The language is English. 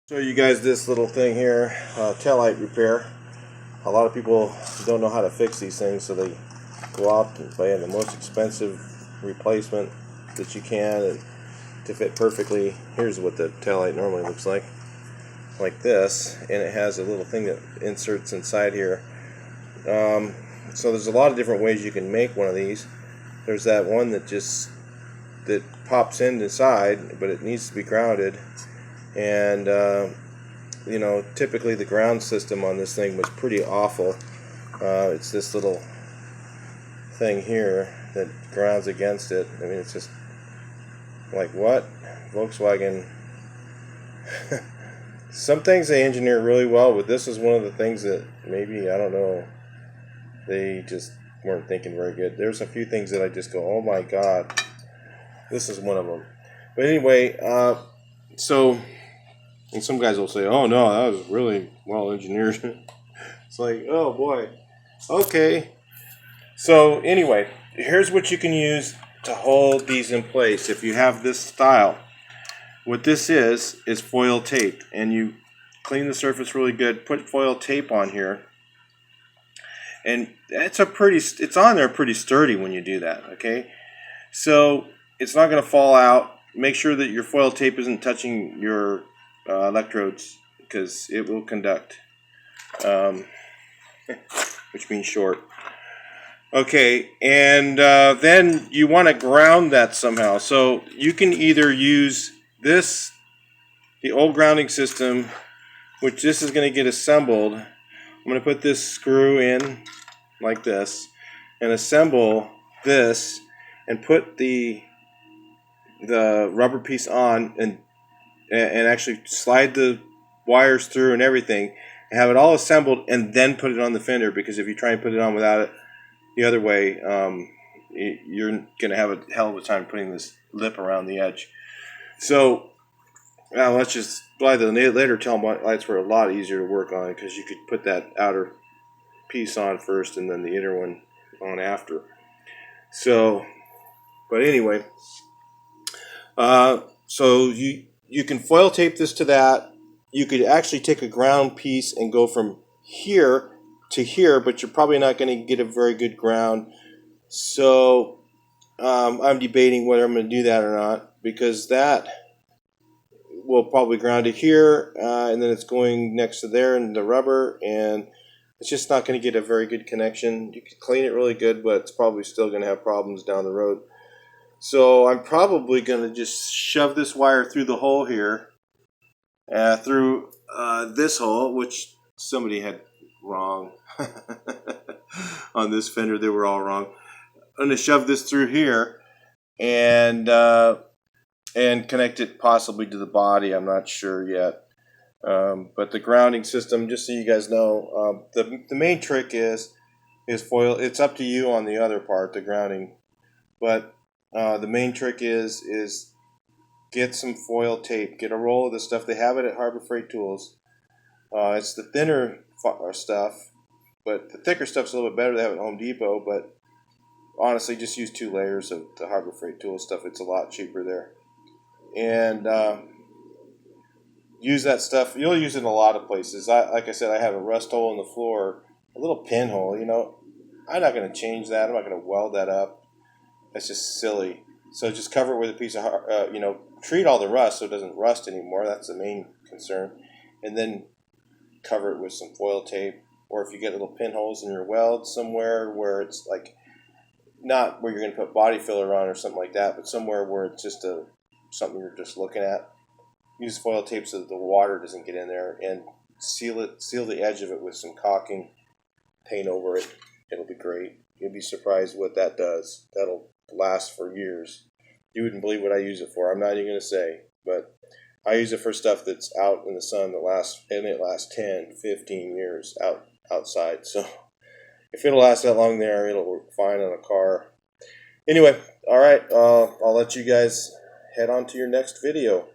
Show you guys this little thing here, taillight repair. A lot of people don't know how to fix these things, so they go out and buy the most expensive replacement that you can and to fit perfectly. Here's what the taillight normally looks like this, and it has a little thing that inserts inside here. So there's a lot of different ways you can make one of these. There's that one that pops in inside, but it needs to be grounded. And you know, typically the ground system on this thing was pretty awful. It's this little thing here that grounds against it. I mean, it's just like, what? Volkswagen. Some things they engineer really well, but this is one of the things that maybe, I don't know, they just weren't thinking very good. There's a few things that I just go, oh my god, this is one of them. But anyway, and some guys will say, oh no, that was really well engineered. It's like, oh boy. Okay. So anyway, here's what you can use to hold these in place if you have this style. What this is foil tape, and you clean the surface really good, put foil tape on here, and it's on there pretty sturdy when you do that, okay? So it's not going to fall out. Make sure that your foil tape isn't touching your electrodes, because it will conduct, which means short. Okay, and then you want to ground that somehow. So you can either use the old grounding system, which this is going to get assembled. I'm going to put this screw in like this and assemble this and put the rubber piece on and actually slide the wires through and everything, and have it all assembled, and then put it on the fender, because if you try and put it on without it the other way, you're going to have a hell of a time putting this lip around the edge. So now let's just buy the later taillights were a lot easier to work on, because you could put that outer piece on first and then the inner one on after. So, but anyway, so you can foil tape this to that. You could actually take a ground piece and go from here to here, but you're probably not going to get a very good ground. So I'm debating whether I'm going to do that or not, because that will probably ground it here, and then it's going next to there in the rubber, and it's just not going to get a very good connection. You can clean it really good, but it's probably still going to have problems down the road. So I'm probably going to just shove this wire through the hole here, through this hole, which somebody had wrong on this fender. They were all wrong. I'm going to shove this through here and connect it possibly to the body. I'm not sure yet. But the grounding system, just so you guys know, the main trick is foil. It's up to you on the other part, the grounding, but the main trick is get some foil tape. Get a roll of this stuff. They have it at Harbor Freight Tools. It's the thinner stuff, but the thicker stuff's a little bit better. They have it at Home Depot, but honestly, just use 2 layers of the Harbor Freight Tools stuff. It's a lot cheaper there. And use that stuff. You'll use it in a lot of places. Like I said, I have a rust hole in the floor, a little pinhole. You know, I'm not going to change that. I'm not going to weld that up. That's just silly. So just cover it with a piece of, treat all the rust so it doesn't rust anymore. That's the main concern. And then cover it with some foil tape. Or if you get little pinholes in your weld somewhere where it's like, not where you're going to put body filler on or something like that, but somewhere where it's just something you're just looking at, use foil tape so that the water doesn't get in there, and seal the edge of it with some caulking, paint over it. It'll be great. You'll be surprised what that does. That'll last for years. You wouldn't believe what I use it for. I'm not even going to say, but I use it for stuff that's out in the sun that lasts 10, 15 years outside. So if it'll last that long there, it'll work fine on a car. Anyway, all right, I'll let you guys head on to your next video.